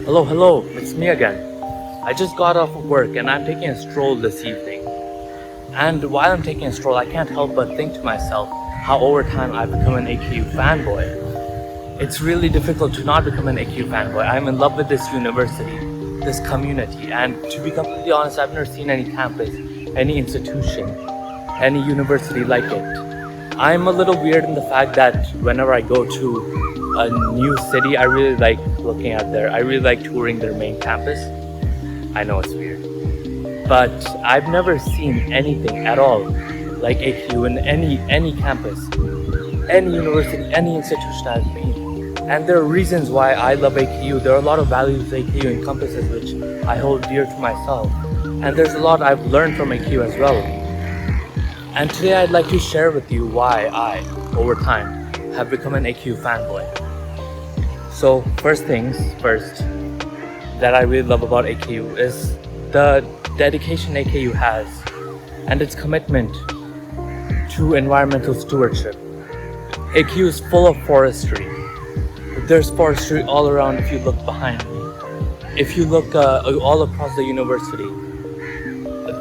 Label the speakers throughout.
Speaker 1: Hello, it's me again. I just got off of work and I'm taking a stroll this evening. And while I'm taking a stroll, I can't help but think to myself how over time I've become an AKU fanboy. It's really difficult to not become an AKU fanboy. I'm in love with this university, this community, and to be completely honest, I've never seen any campus, any institution, any university like it. I'm a little weird in the fact that whenever I go to a new city, I really like looking at I really like touring their main campus. I know it's weird, but I've never seen anything at all like AKU in any campus, any university, any institution I've been. And there are reasons why I love AKU. There are a lot of values AKU encompasses which I hold dear to myself, and there's a lot I've learned from AKU as well. And today I'd like to share with you why I, over time, have become an AKU fanboy. So first things first, that I really love about AKU is the dedication AKU has and its commitment to environmental stewardship. AKU is full of forestry. There's forestry all around if you look behind me. If you look all across the university,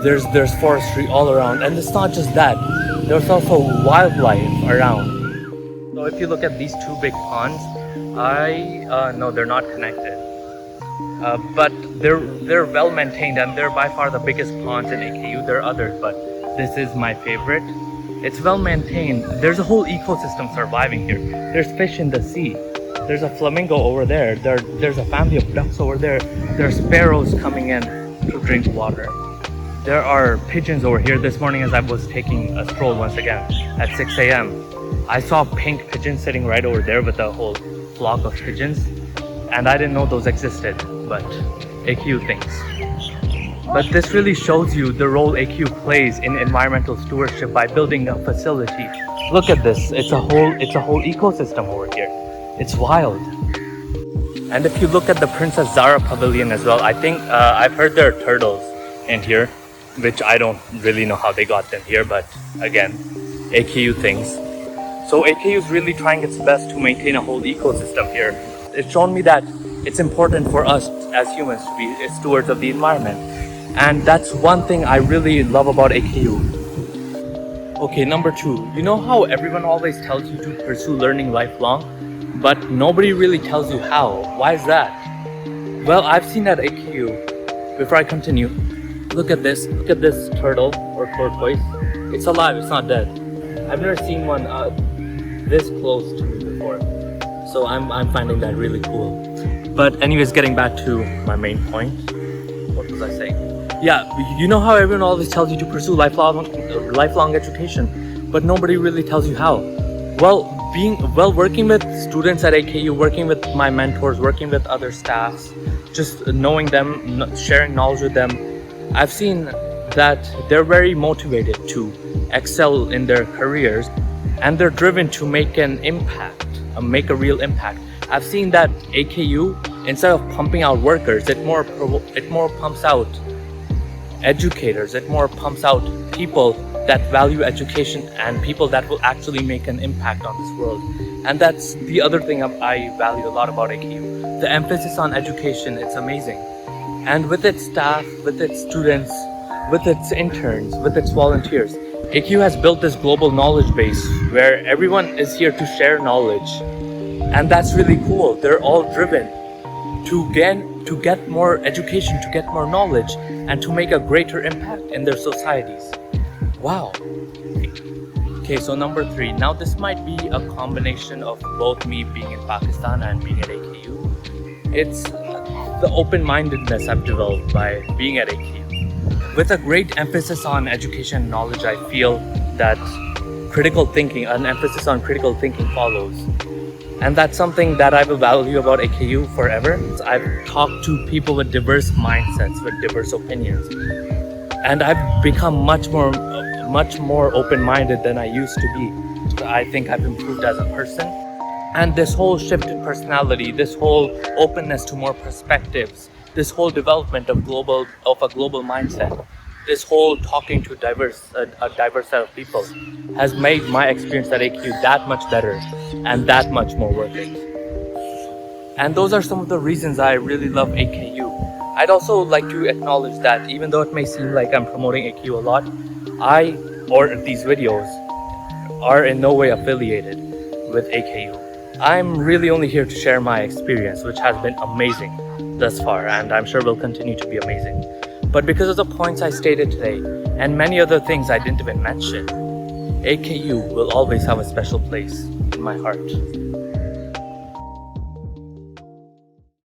Speaker 1: there's forestry all around. And it's not just that, there's also wildlife around. So if you look at these two big ponds, no, they're not connected. But they're well maintained and they're by far the biggest ponds in AKU. There are others, but this is my favorite. It's well maintained. There's a whole ecosystem surviving here. There's fish in the sea. There's a flamingo over there. There's a family of ducks over there. There are sparrows coming in to drink water. There are pigeons over here. This morning as I was taking a stroll once again at 6 a.m. I saw a pink pigeon sitting right over there with a whole flock of pigeons. And I didn't know those existed, but AKU thinks. But this really shows you the role AKU plays in environmental stewardship by building a facility. Look at this, it's a whole ecosystem over here. It's wild. And if you look at the Princess Zara Pavilion as well, I think I've heard there are turtles in here, which I don't really know how they got them here, but again, AKU things. So AKU is really trying its best to maintain a whole ecosystem here. It's shown me that it's important for us as humans to be stewards of the environment. And that's one thing I really love about AKU. Okay, number 2. You know how everyone always tells you to pursue learning lifelong, but nobody really tells you how? Why is that? Well, I've seen at AKU, before I continue, look at this turtle or tortoise. It's alive, it's not dead. I've never seen one this close to me before. So I'm finding that really cool. But anyways, getting back to my main point. What was I saying? Yeah, you know how everyone always tells you to pursue lifelong education, but nobody really tells you how. Well, working with students at AKU, working with my mentors, working with other staffs, just knowing them, sharing knowledge with them, I've seen that they're very motivated to excel in their careers, and they're driven to make an impact. Make a real impact. I've seen that AKU, instead of pumping out workers, it more pumps out educators. It more pumps out people that value education and people that will actually make an impact on this world. And that's the other thing I value a lot about AKU. The emphasis on education, it's amazing. And with its staff, with its students, with its interns, with its volunteers, AKU has built this global knowledge base where everyone is here to share knowledge. And that's really cool. They're all driven to get more education, to get more knowledge, and to make a greater impact in their societies. Wow. Okay, so number 3. Now this might be a combination of both me being in Pakistan and being at AKU. It's the open-mindedness I've developed by being at AKU. With a great emphasis on education and knowledge, I feel that an emphasis on critical thinking follows. And that's something that I will value about AKU forever. I've talked to people with diverse mindsets, with diverse opinions. And I've become much more open-minded than I used to be. I think I've improved as a person. And this whole shift in personality, this whole openness to more perspectives, this whole development of a global mindset, this whole talking to a diverse set of people has made my experience at AKU that much better and that much more worth it. And those are some of the reasons I really love AKU. I'd also like to acknowledge that even though it may seem like I'm promoting AKU a lot, these videos are in no way affiliated with AKU. I'm really only here to share my experience, which has been amazing thus far, and I'm sure will continue to be amazing. But because of the points I stated today, and many other things I didn't even mention, AKU will always have a special place in my heart.